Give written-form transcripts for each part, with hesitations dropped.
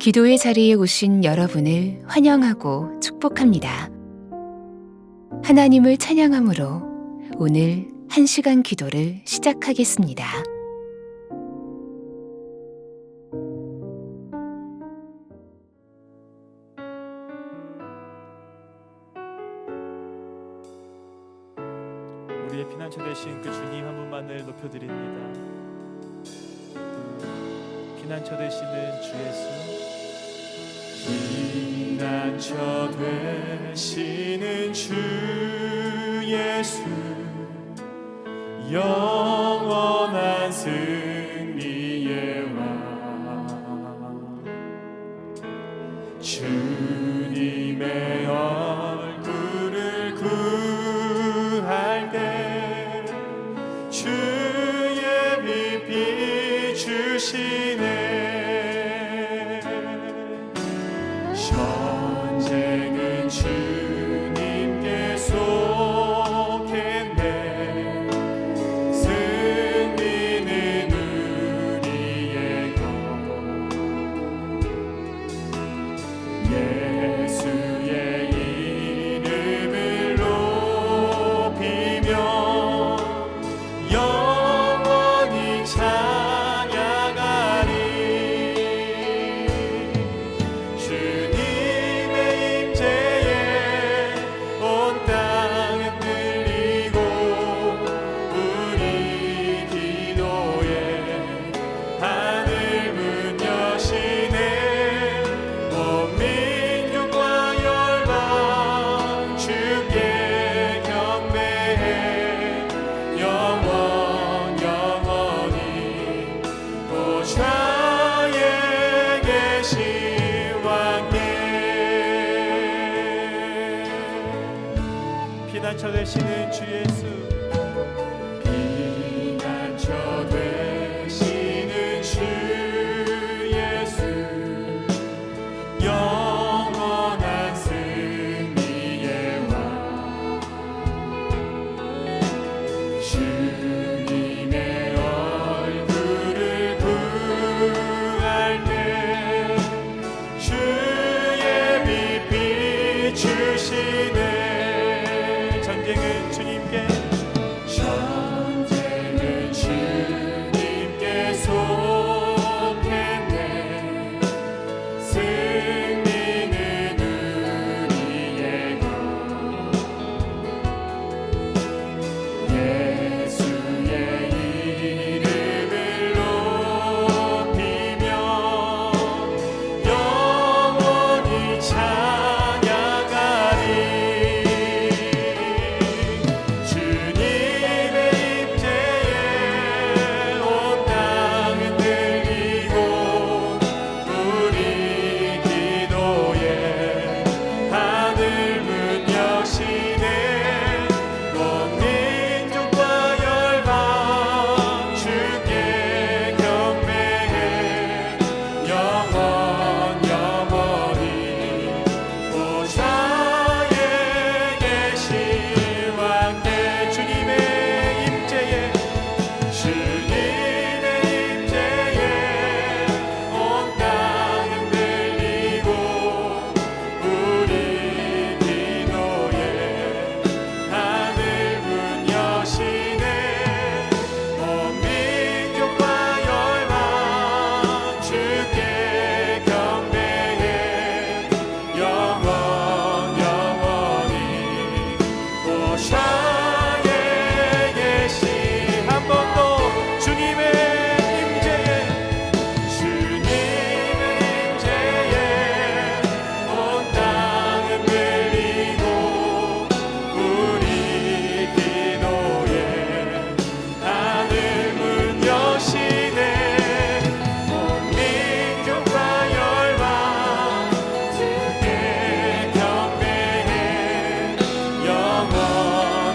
기도의 자리에 오신 여러분을 환영하고 축복합니다. 하나님을 찬양함으로 오늘 1시간 기도를 시작하겠습니다. 우리의 피난처 되신 그 주님 한 분만을 높여드립니다. 피난처 되시는 주 예수, 피난처 되시는 주 예수, 영원한 승리의 왕, 주님의 얼굴을 구할 때 주의 빛 비추시네. 전쟁은 주님께 속했네. 승리는 우리의 것. 예수의 이름을 높이며 영원히 찬양하리. 주님의 임재에 온 땅은 들리고 우리 기도에 하늘 문 여시네. 온 민족과 열방 주께 경배해. 영원히 보좌에 계신 왕께. 피난처 되시는 주 예수, 피난처 되시는 주 예수, 영원한 승리의 왕, 주님의 얼굴을 구할 때 주의 빛 비추시네. 전쟁은 주님께 속했네. 승리는 우리의 것. 예수의 이름을 높이며 영원히 찬양하리. 주님의 임재에 온 땅은 들리고 우리 기도에 하늘 문 여시네. 온 민족과 열방 주께 경배해. 영원히 보좌에 계신 왕께. 주님의 임재에 온 땅은 들리고 우리 기도에 하늘 문 여시네. 온 민족과 열방 주께 경배해. 영원히 보좌에 계신. 한 번 더 주님의 임재에 온 땅은 들리고 우리 기도에 하늘 문 여시네. 온 민족과 열방 주께 경배해. 영원히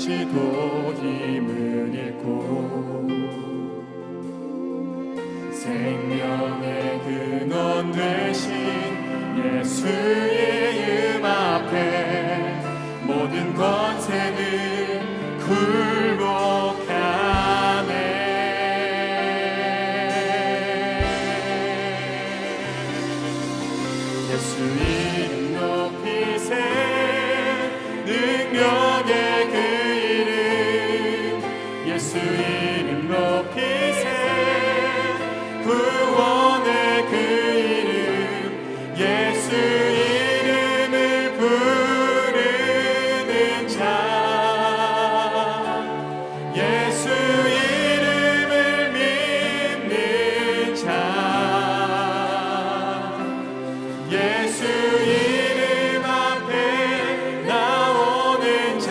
다시도 힘을 잃고 생명의 근원 되신 예수의 음 앞에 모든 권세는 굴복하네. 예수 이름 높이세 능력의 그 이름 예수 이름 높이세 구원의 그 이름 예수 이름을 부르는 자 예수 이름을 믿는 자 예수 이름 앞에 나오는 자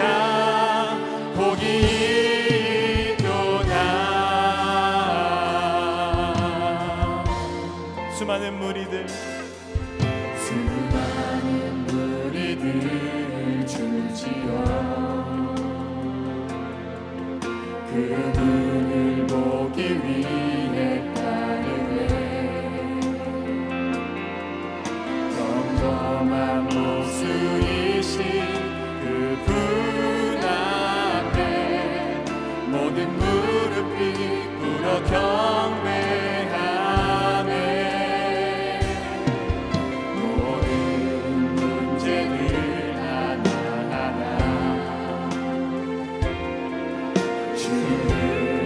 복이 있도다. 수많은 무리들 주지어 그분을 보기 위해 따르네. 평범한 모습이신 그분 앞에 모든 무릎이 꿇어 경배하네. 모든 문제들 하나하나 주를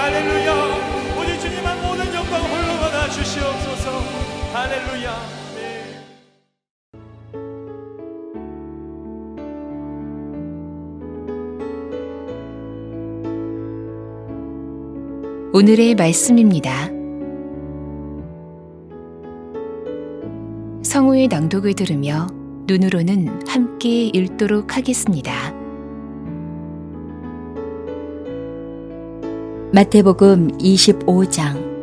할렐루야. 오직 주님만 모든 영광 홀로 받아 주시옵소서. 할렐루야. 네. 오늘의 말씀입니다. 성우의 낭독을 들으며 눈으로는 함께 읽도록 하겠습니다. 마태복음 25장.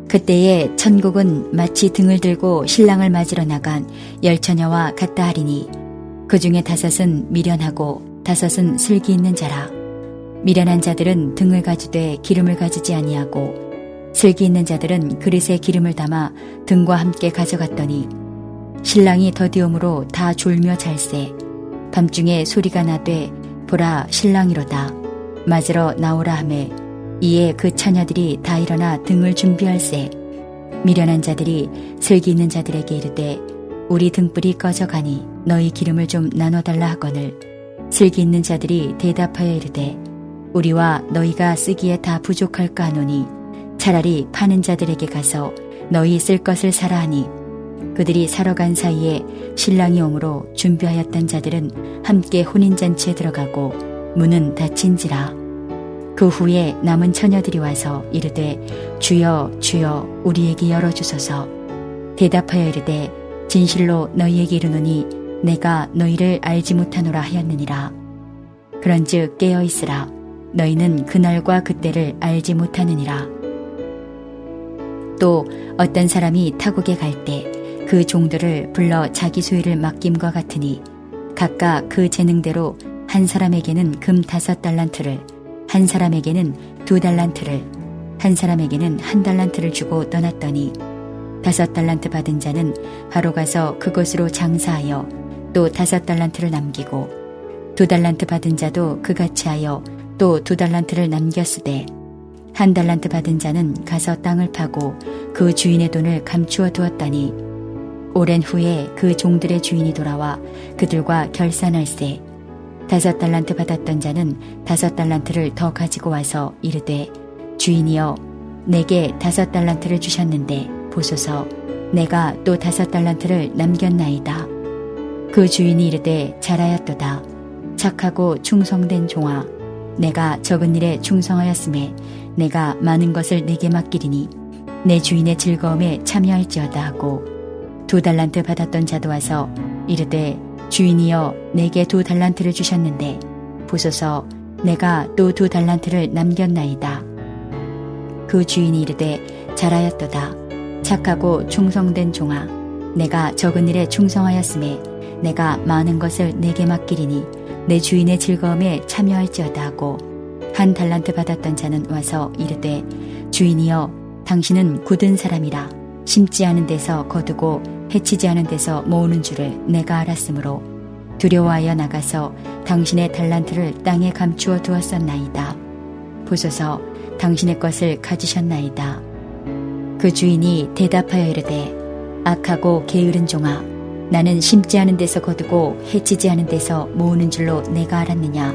그때에 천국은 마치 등을 들고 신랑을 맞으러 나간 열처녀와 같다 하리니 그 중에 5은 미련하고 5은 슬기 있는 자라. 미련한 자들은 등을 가지되 기름을 가지지 아니하고 슬기 있는 자들은 그릇에 기름을 담아 등과 함께 가져갔더니 신랑이 더디움으로 다 졸며 잘세. 밤중에 소리가 나되 보라 신랑이로다. 맞으러 나오라 하매 이에 그 처녀들이 다 일어나 등을 준비할세. 미련한 자들이 슬기 있는 자들에게 이르되 우리 등불이 꺼져가니 너희 기름을 좀 나눠달라 하거늘 슬기 있는 자들이 대답하여 이르되 우리와 너희가 쓰기에 다 부족할까 하노니 차라리 파는 자들에게 가서 너희 쓸 것을 사라 하니 그들이 사러 간 사이에 신랑이 오므로 준비하였던 자들은 함께 혼인잔치에 들어가고 문은 닫힌지라. 그 후에 남은 처녀들이 와서 이르되 주여 주여 우리에게 열어주소서. 대답하여 이르되 진실로 너희에게 이르노니 내가 너희를 알지 못하노라 하였느니라. 그런즉 깨어있으라. 너희는 그날과 그때를 알지 못하느니라. 또 어떤 사람이 타국에 갈 때 그 종들을 불러 자기 소유를 맡김과 같으니 각각 그 재능대로 한 사람에게는 금 5달란트를, 한 사람에게는 2달란트를, 한 사람에게는 1달란트를 주고 떠났더니 5달란트 받은 자는 바로 가서 그곳으로 장사하여 또 5달란트를 남기고 2달란트 받은 자도 그같이 하여 또 2달란트를 남겼으되 1달란트 받은 자는 가서 땅을 파고 그 주인의 돈을 감추어 두었다니 오랜 후에 그 종들의 주인이 돌아와 그들과 결산할세. 5달란트 받았던 자는 5달란트를 더 가지고 와서 이르되 주인이여 내게 5달란트를 주셨는데 보소서 내가 또 5달란트를 남겼나이다. 그 주인이 이르되 잘하였도다. 착하고 충성된 종아 내가 적은 일에 충성하였음에 내가 많은 것을 내게 맡기리니 내 주인의 즐거움에 참여할지어다 하고 2달란트 받았던 자도 와서 이르되 주인이여 내게 2달란트를 주셨는데 보소서 내가 또 2달란트를 남겼나이다. 그 주인이 이르되 잘하였도다. 착하고 충성된 종아 내가 적은 일에 충성하였음에 내가 많은 것을 내게 맡기리니 내 주인의 즐거움에 참여할지어다 하고 1달란트 받았던 자는 와서 이르되 주인이여 당신은 굳은 사람이라 심지 않은 데서 거두고 해치지 않은 데서 모으는 줄을 내가 알았으므로 두려워하여 나가서 당신의 달란트를 땅에 감추어 두었었나이다. 보소서 당신의 것을 가지셨나이다. 그 주인이 대답하여 이르되 악하고 게으른 종아 나는 심지 않은 데서 거두고 해치지 않은 데서 모으는 줄로 내가 알았느냐.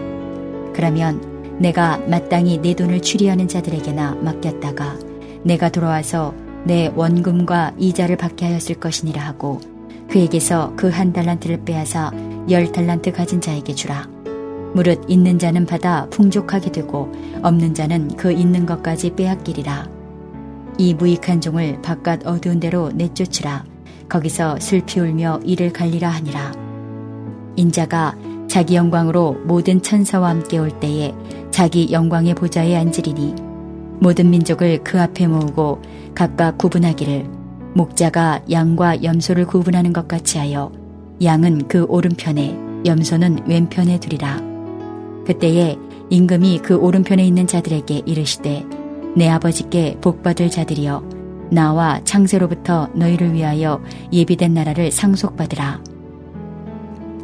그러면 내가 마땅히 내 돈을 추리하는 자들에게나 맡겼다가 내가 돌아와서 내 원금과 이자를 받게 하였을 것이니라 하고 그에게서 그 1달란트를 빼앗아 10달란트 가진 자에게 주라. 무릇 있는 자는 받아 풍족하게 되고 없는 자는 그 있는 것까지 빼앗기리라. 이 무익한 종을 바깥 어두운 데로 내쫓으라. 거기서 슬피 울며 이를 갈리라 하니라. 인자가 자기 영광으로 모든 천사와 함께 올 때에 자기 영광의 보좌에 앉으리니 모든 민족을 그 앞에 모으고 각각 구분하기를 목자가 양과 염소를 구분하는 것 같이 하여 양은 그 오른편에 염소는 왼편에 두리라. 그때에 임금이 그 오른편에 있는 자들에게 이르시되 내 아버지께 복받을 자들이여 나와 창세로부터 너희를 위하여 예비된 나라를 상속받으라.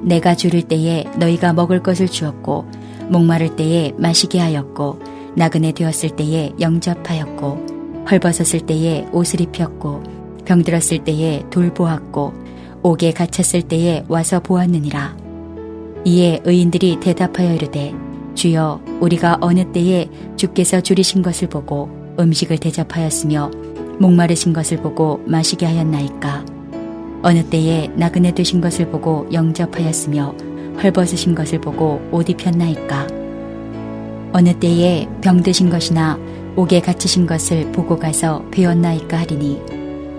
내가 줄일 때에 너희가 먹을 것을 주었고 목마를 때에 마시게 하였고 나그네 되었을 때에 영접하였고 헐벗었을 때에 옷을 입혔고 병들었을 때에 돌보았고 옥에 갇혔을 때에 와서 보았느니라. 이에 의인들이 대답하여 이르되 주여, 우리가 어느 때에 주께서 줄이신 것을 보고 음식을 대접하였으며 목마르신 것을 보고 마시게 하였나이까? 어느 때에 나그네 되신 것을 보고 영접하였으며 헐벗으신 것을 보고 옷 입혔나이까? 어느 때에 병드신 것이나 옥에 갇히신 것을 보고 가서 배웠나이까 하리니,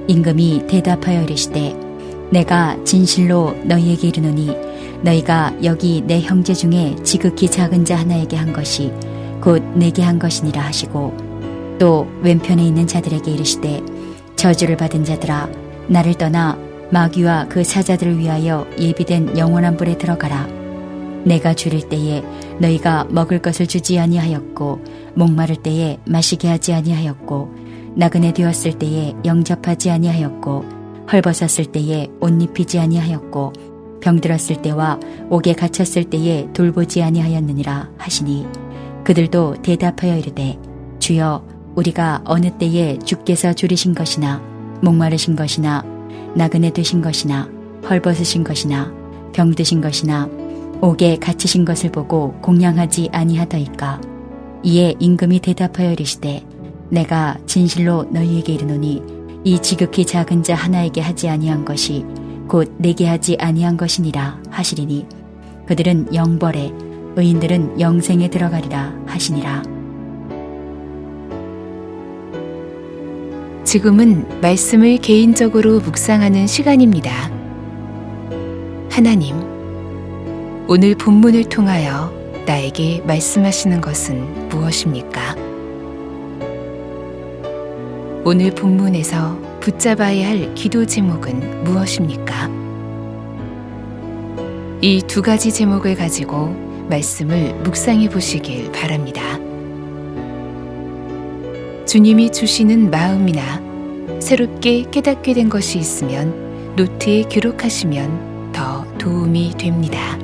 임금이 대답하여 이르시되 내가 진실로 너희에게 이르노니 너희가 여기 내 형제 중에 지극히 작은 자 하나에게 한 것이 곧 내게 한 것이니라 하시고, 또 왼편에 있는 자들에게 이르시되 저주를 받은 자들아, 나를 떠나 마귀와 그 사자들을 위하여 예비된 영원한 불에 들어가라. 내가 줄일 때에 너희가 먹을 것을 주지 아니하였고, 목마를 때에 마시게 하지 아니하였고, 나그네 되었을 때에 영접하지 아니하였고, 헐벗었을 때에 옷 입히지 아니하였고, 병들었을 때와 옥에 갇혔을 때에 돌보지 아니하였느니라 하시니, 그들도 대답하여 이르되 주여, 우리가 어느 때에 주께서 줄이신 것이나 목마르신 것이나 나그네 되신 것이나 헐벗으신 것이나 병드신 것이나 옥에 갇히신 것을 보고 공양하지 아니하더이까? 이에 임금이 대답하여 이르시되 내가 진실로 너희에게 이르노니 이 지극히 작은 자 하나에게 하지 아니한 것이 곧 내게 하지 아니한 것이니라 하시리니, 그들은 영벌에 의인들은 영생에 들어가리라 하시니라. 지금은 말씀을 개인적으로 묵상하는 시간입니다. 하나님, 오늘 본문을 통하여 나에게 말씀하시는 것은 무엇입니까? 오늘 본문에서 붙잡아야 할 기도 제목은 무엇입니까? 이 두 가지 제목을 가지고 말씀을 묵상해 보시길 바랍니다. 주님이 주시는 마음이나 새롭게 깨닫게 된 것이 있으면 노트에 기록하시면 더 도움이 됩니다.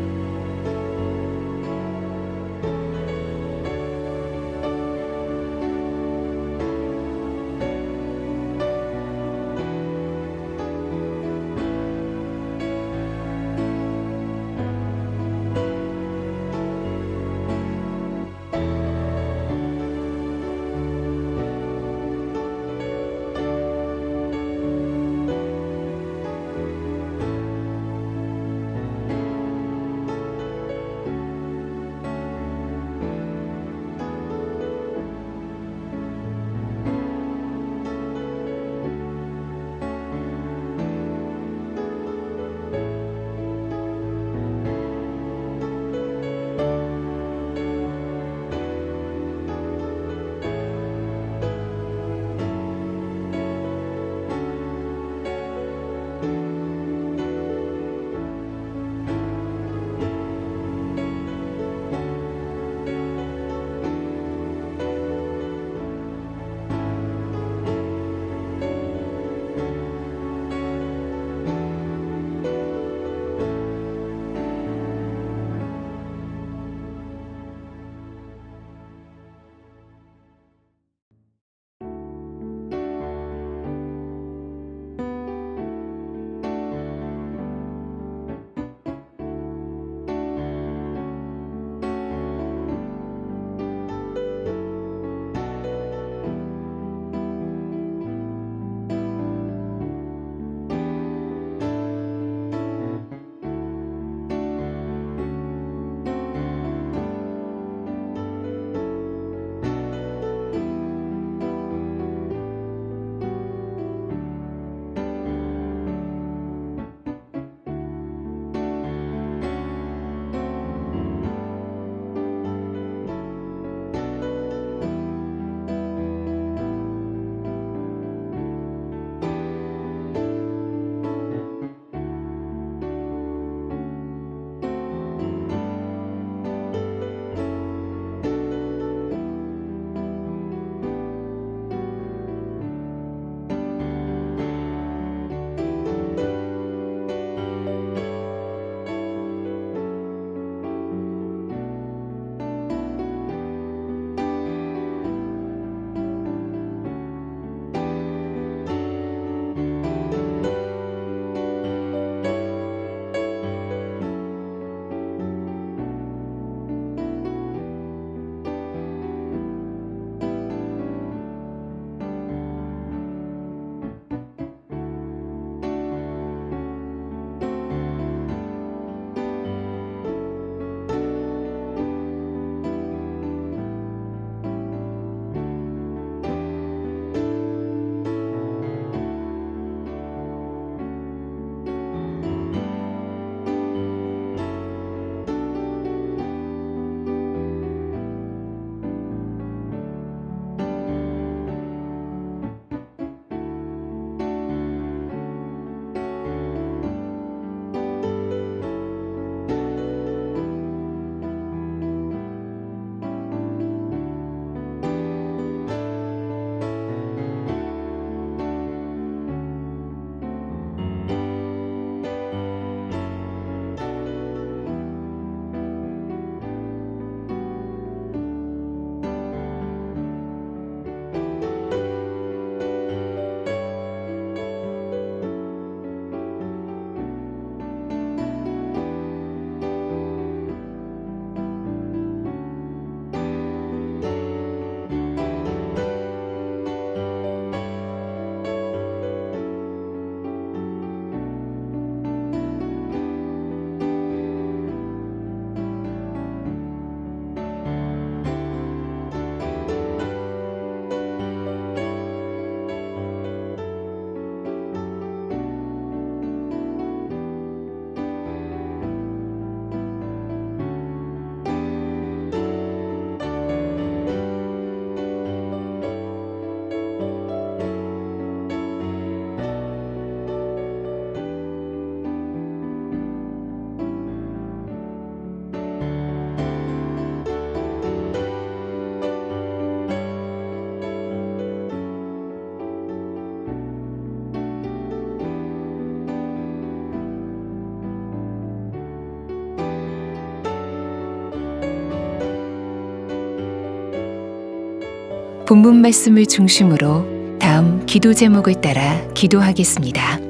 본문 말씀을 중심으로 다음 기도 제목을 따라 기도하겠습니다.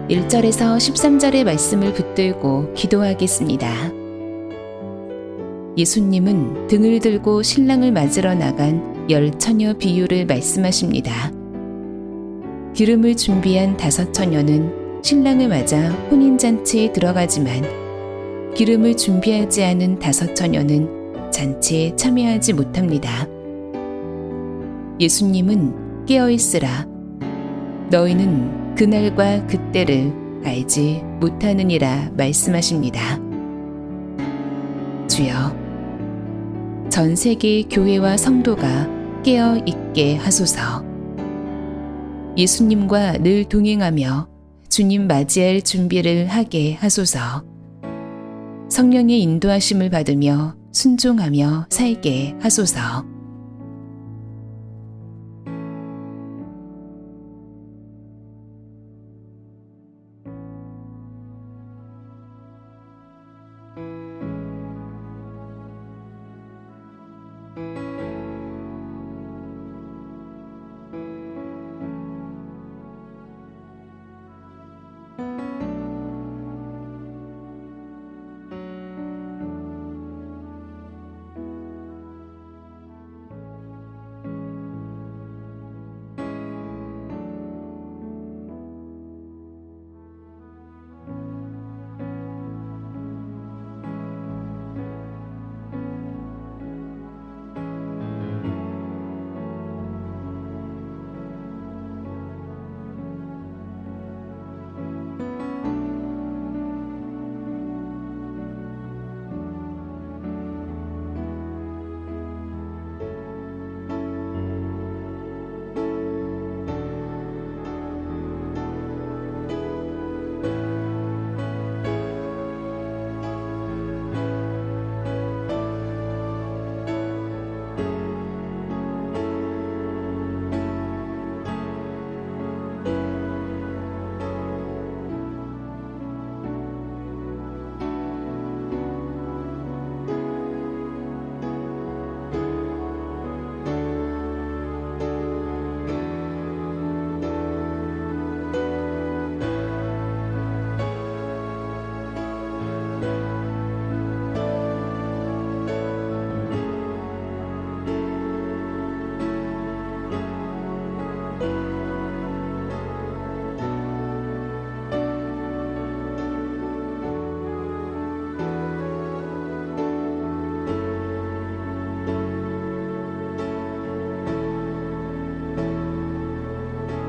1절에서 13절의 말씀을 붙들고 기도하겠습니다. 예수님은 등을 들고 신랑을 맞으러 나간 10처녀 비유를 말씀하십니다. 기름을 준비한 5처녀는 신랑을 맞아 혼인잔치에 들어가지만 기름을 준비하지 않은 5처녀는 잔치에 참여하지 못합니다. 예수님은 깨어있으라. 너희는 그날과 그때를 알지 못하느니라 말씀하십니다. 주여, 전 세계 교회와 성도가 깨어 있게 하소서. 예수님과 늘 동행하며 주님 맞이할 준비를 하게 하소서. 성령의 인도하심을 받으며 순종하며 살게 하소서.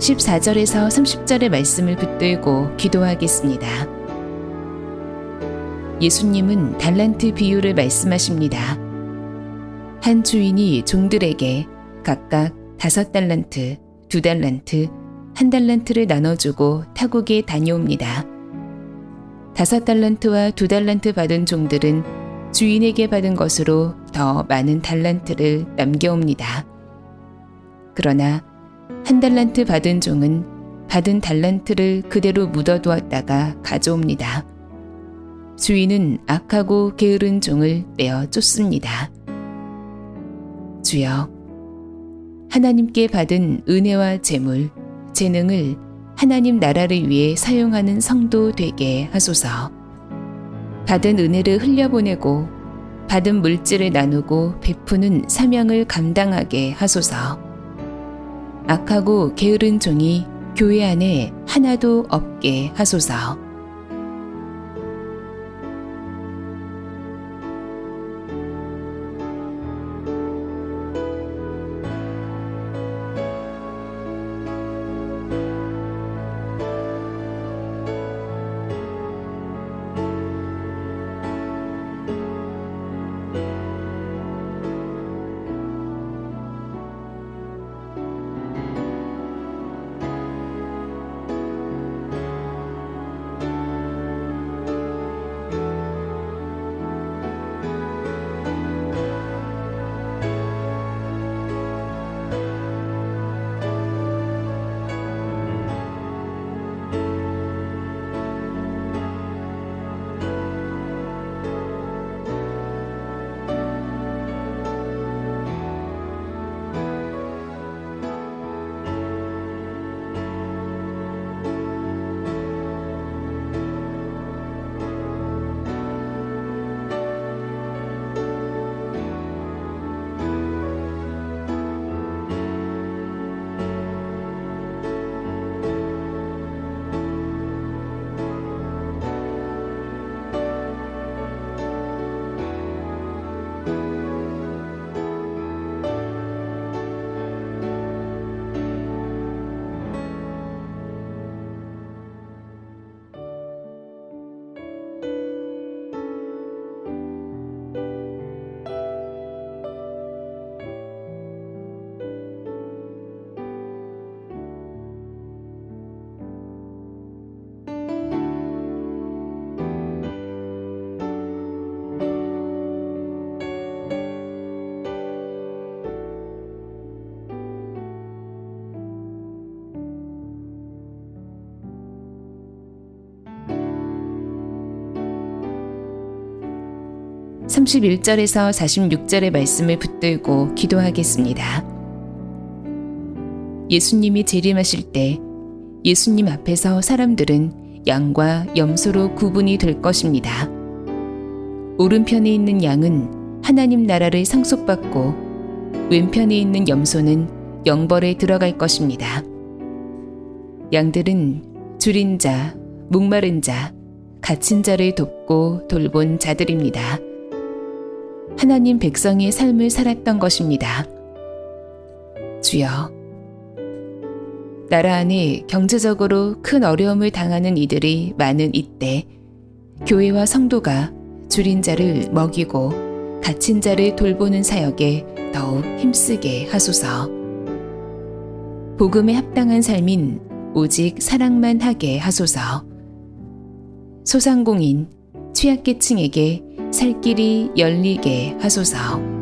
(14절에서 30절의) 말씀을 붙들고 기도하겠습니다. 예수님은 달란트 비유를 말씀하십니다. 한 주인이 종들에게 각각 5달란트, 2달란트, 1달란트를 나눠주고 타국에 다녀옵니다. 5달란트와 2달란트 받은 종들은 주인에게 받은 것으로 더 많은 달란트를 남겨옵니다. 그러나 1달란트 받은 종은 받은 달란트를 그대로 묻어두었다가 가져옵니다. 주인은 악하고 게으른 종을 내어 쫓습니다. 주여, 하나님께 받은 은혜와 재물, 재능을 하나님 나라를 위해 사용하는 성도 되게 하소서. 받은 은혜를 흘려보내고 받은 물질을 나누고 베푸는 사명을 감당하게 하소서. 악하고 게으른 종이 교회 안에 하나도 없게 하소서. (31절에서) (46절의) 말씀을 붙들고 기도하겠습니다. 예수님이 재림하실 때 예수님 앞에서 사람들은 양과 염소로 구분이 될 것입니다. 오른편에 있는 양은 하나님 나라를 상속받고 왼편에 있는 염소는 영벌에 들어갈 것입니다. 양들은 줄인 자, 목마른 자, 갇힌 자를 돕고 돌본 자들입니다. 하나님 백성의 삶을 살았던 것입니다. 주여, 나라 안에 경제적으로 큰 어려움을 당하는 이들이 많은 이때 교회와 성도가 줄인 자를 먹이고 갇힌 자를 돌보는 사역에 더욱 힘쓰게 하소서. 복음에 합당한 삶인 오직 사랑만 하게 하소서. 소상공인, 취약계층에게 살 길이 열리게 하소서.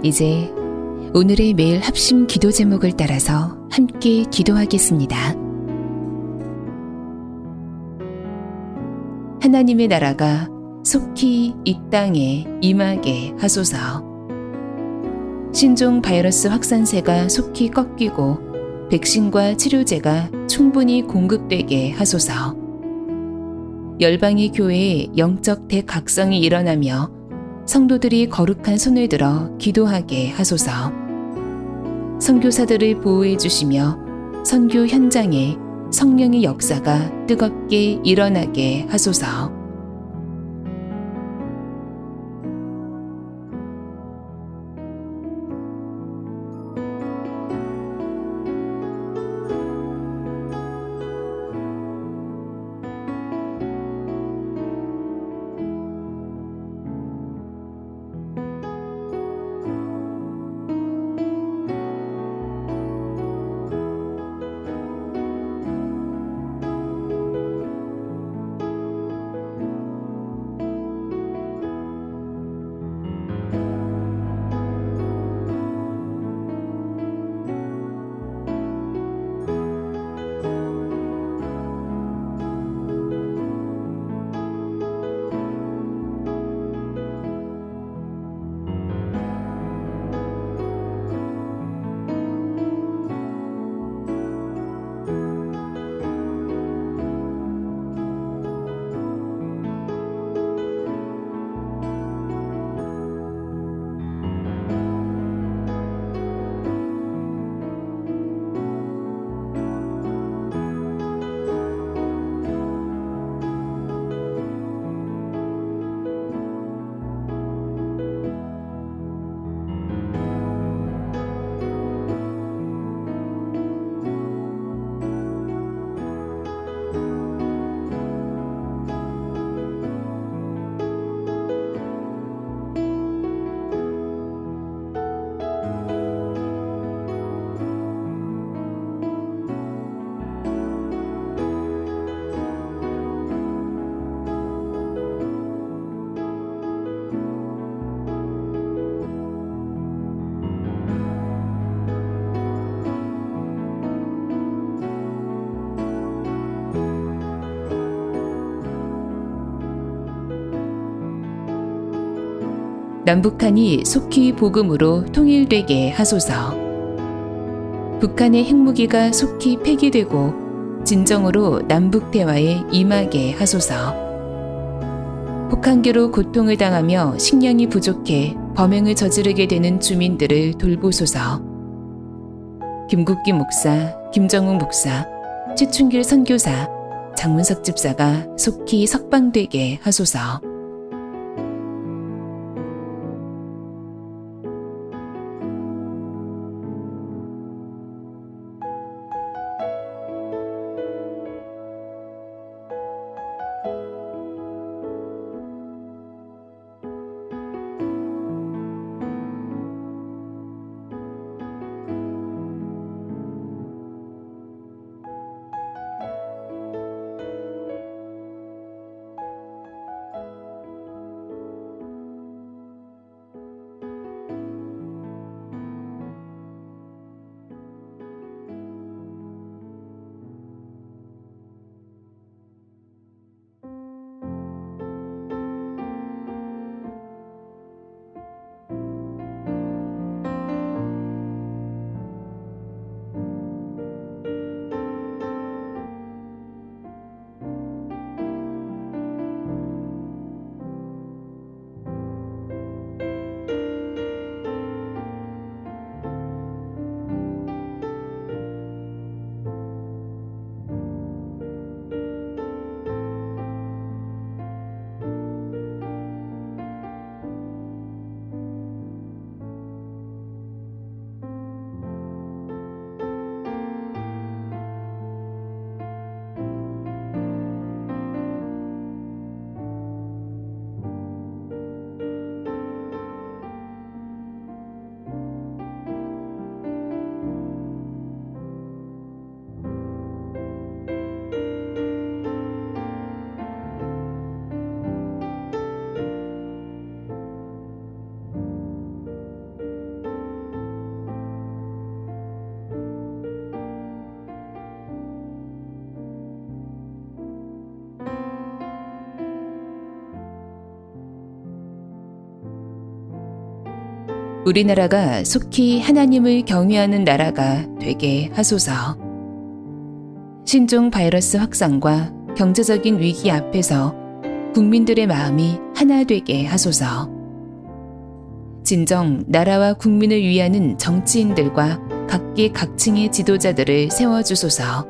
이제 오늘의 매일 합심 기도 제목을 따라서 함께 기도하겠습니다. 하나님의 나라가 속히 이 땅에 임하게 하소서. 신종 바이러스 확산세가 속히 꺾이고 백신과 치료제가 충분히 공급되게 하소서. 열방의 교회에 영적 대각성이 일어나며 성도들이 거룩한 손을 들어 기도하게 하소서. 선교사들을 보호해 주시며 선교 현장에 성령의 역사가 뜨겁게 일어나게 하소서. 남북한이 속히 복음으로 통일되게 하소서. 북한의 핵무기가 속히 폐기되고 진정으로 남북 대화에 임하게 하소서. 혹한기로 고통을 당하며 식량이 부족해 범행을 저지르게 되는 주민들을 돌보소서. 김국기 목사, 김정욱 목사, 최춘길 선교사, 장문석 집사가 속히 석방되게 하소서. 우리나라가 속히 하나님을 경외하는 나라가 되게 하소서. 신종 바이러스 확산과 경제적인 위기 앞에서 국민들의 마음이 하나 되게 하소서. 진정 나라와 국민을 위하는 정치인들과 각기 각층의 지도자들을 세워주소서.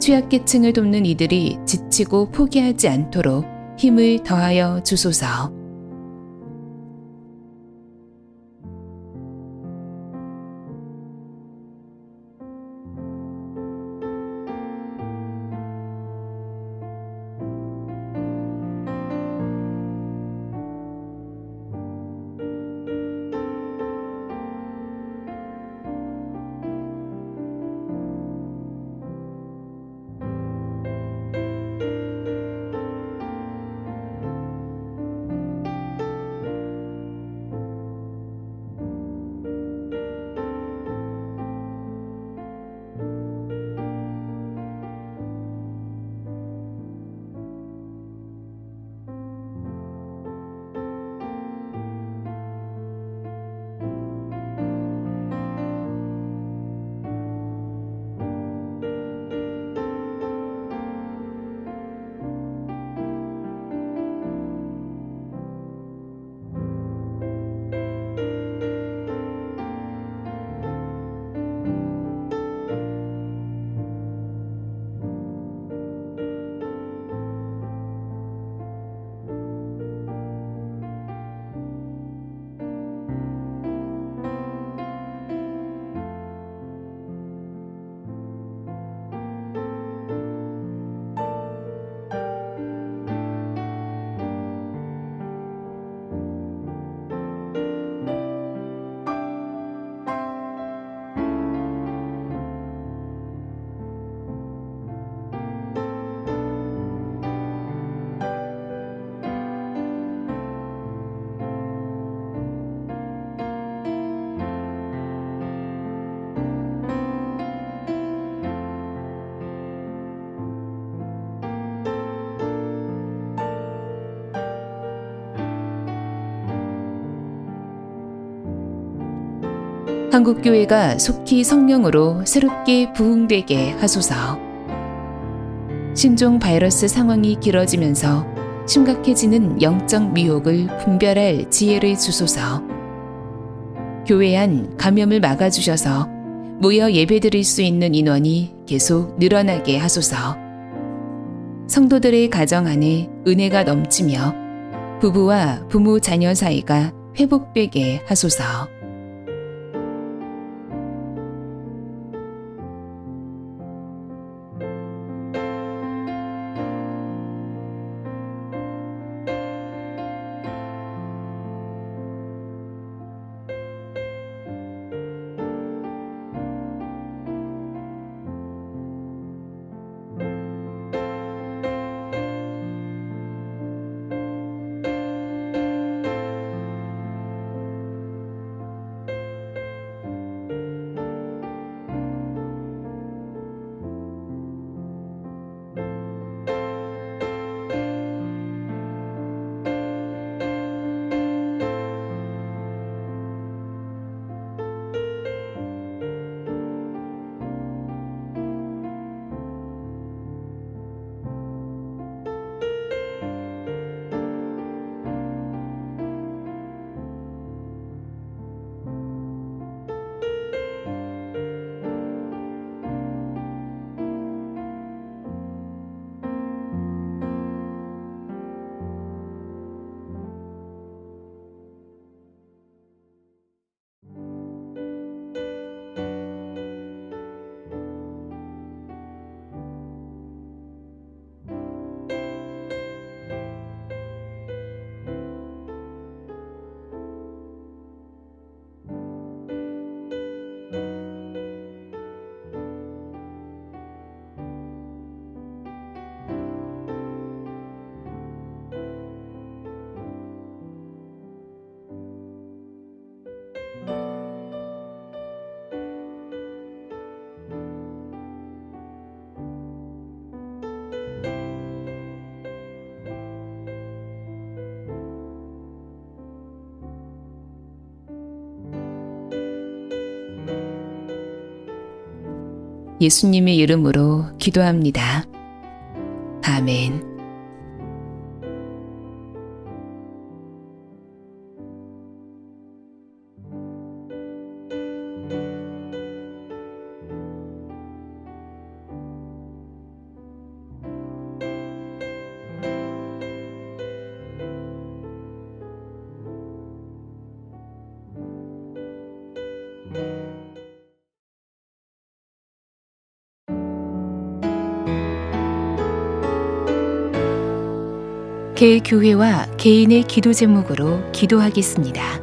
취약계층을 돕는 이들이 지치고 포기하지 않도록 힘을 더하여 주소서. 한국교회가 속히 성령으로 새롭게 부흥되게 하소서. 신종 바이러스 상황이 길어지면서 심각해지는 영적 미혹을 분별할 지혜를 주소서. 교회 안 감염을 막아주셔서 모여 예배드릴 수 있는 인원이 계속 늘어나게 하소서. 성도들의 가정 안에 은혜가 넘치며 부부와 부모 자녀 사이가 회복되게 하소서. 예수님의 이름으로 기도합니다. 아멘. 개교회와 개인의 기도 제목으로 기도하겠습니다.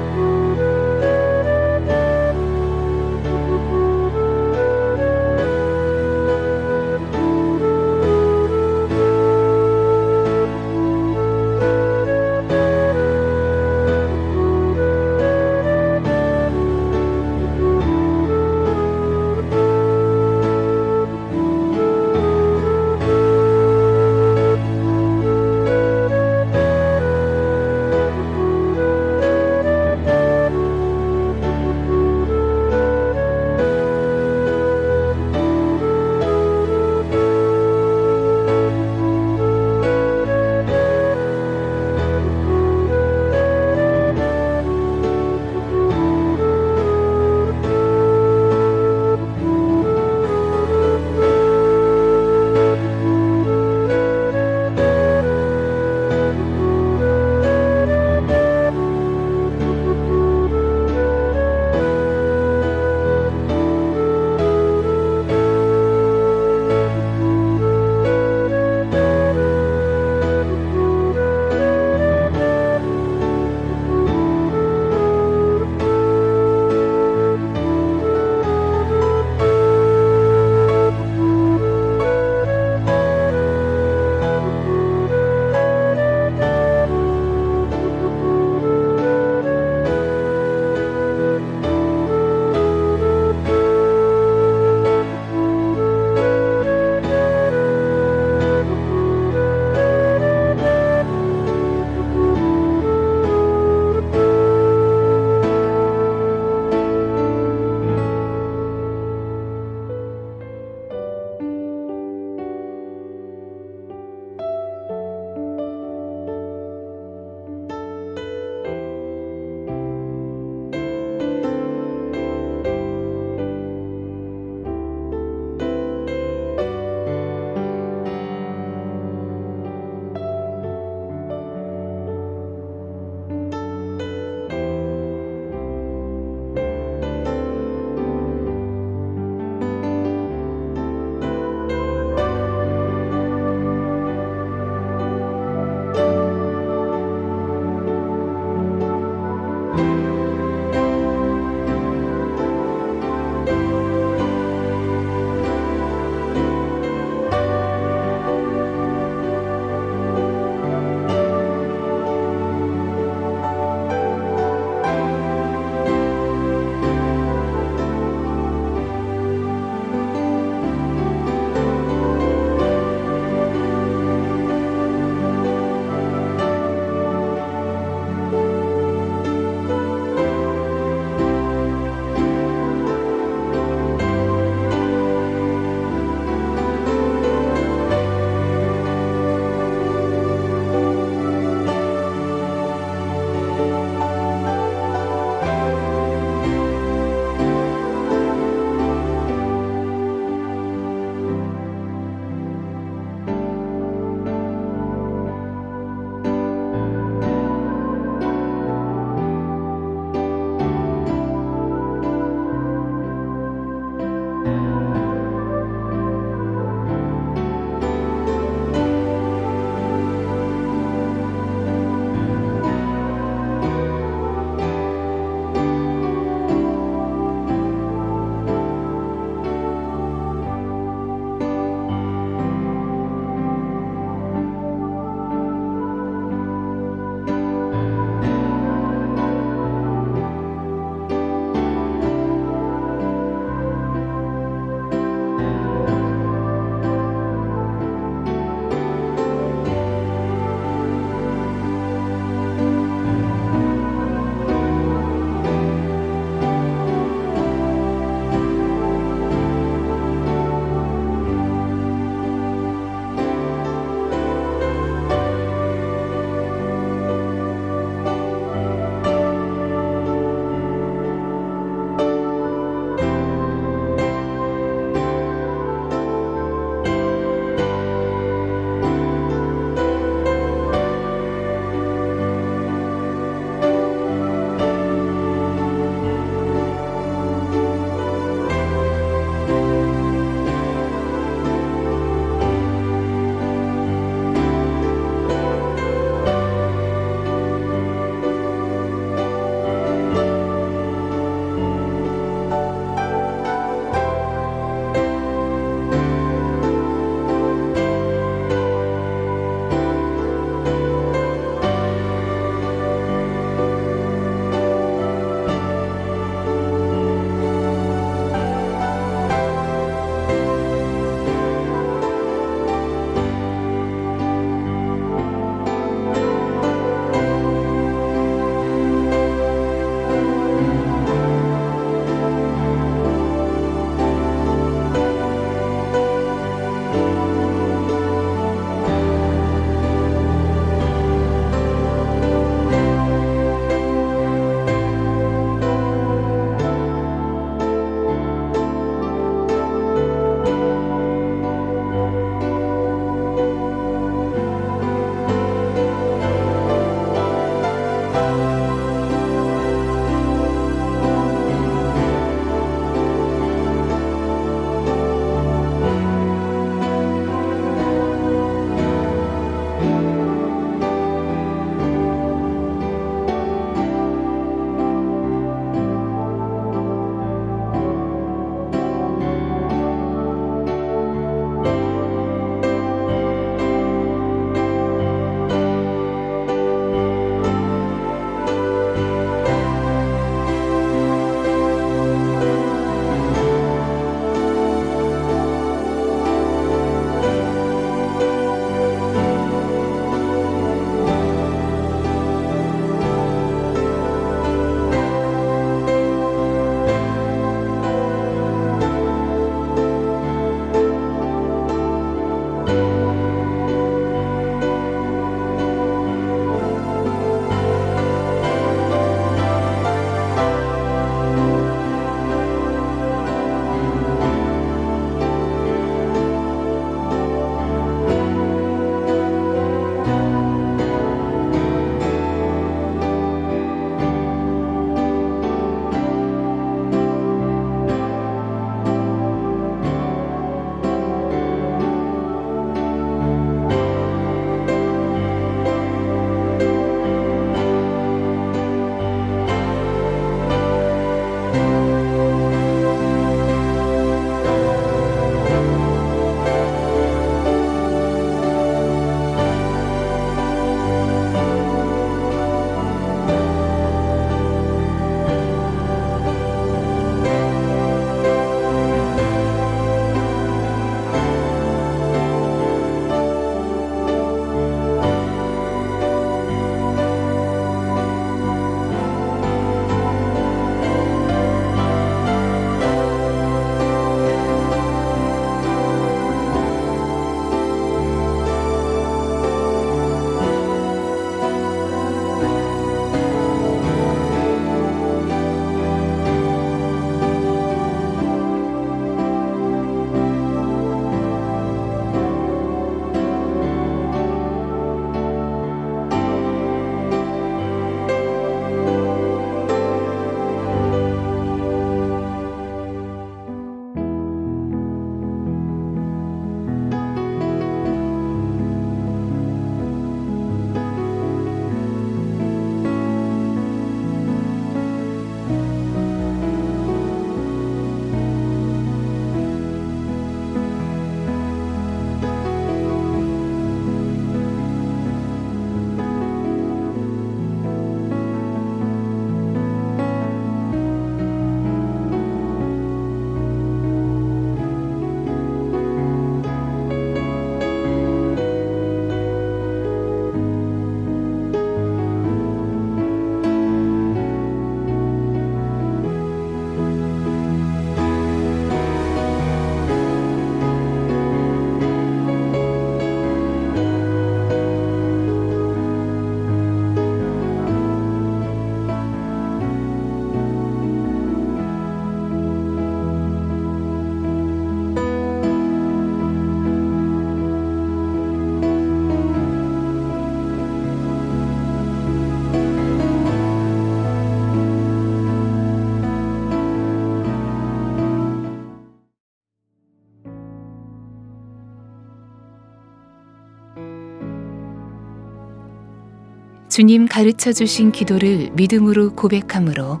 주님 가르쳐 주신 기도를 믿음으로 고백함으로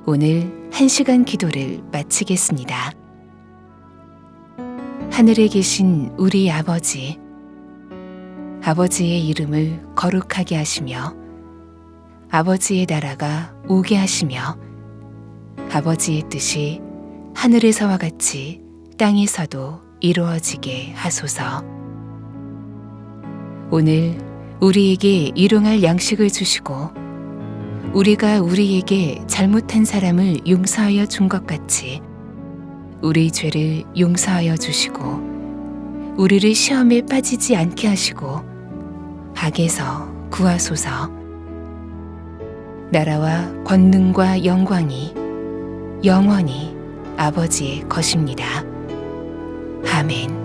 오늘 1시간 기도를 마치겠습니다. 하늘에 계신 우리 아버지, 아버지의 이름을 거룩하게 하시며 아버지의 나라가 오게 하시며 아버지의 뜻이 하늘에서와 같이 땅에서도 이루어지게 하소서. 오늘 우리에게 일용할 양식을 주시고 우리가 우리에게 잘못한 사람을 용서하여 준 것 같이 우리 죄를 용서하여 주시고 우리를 시험에 빠지지 않게 하시고 악에서 구하소서. 나라와 권능과 영광이 영원히 아버지의 것입니다. 아멘.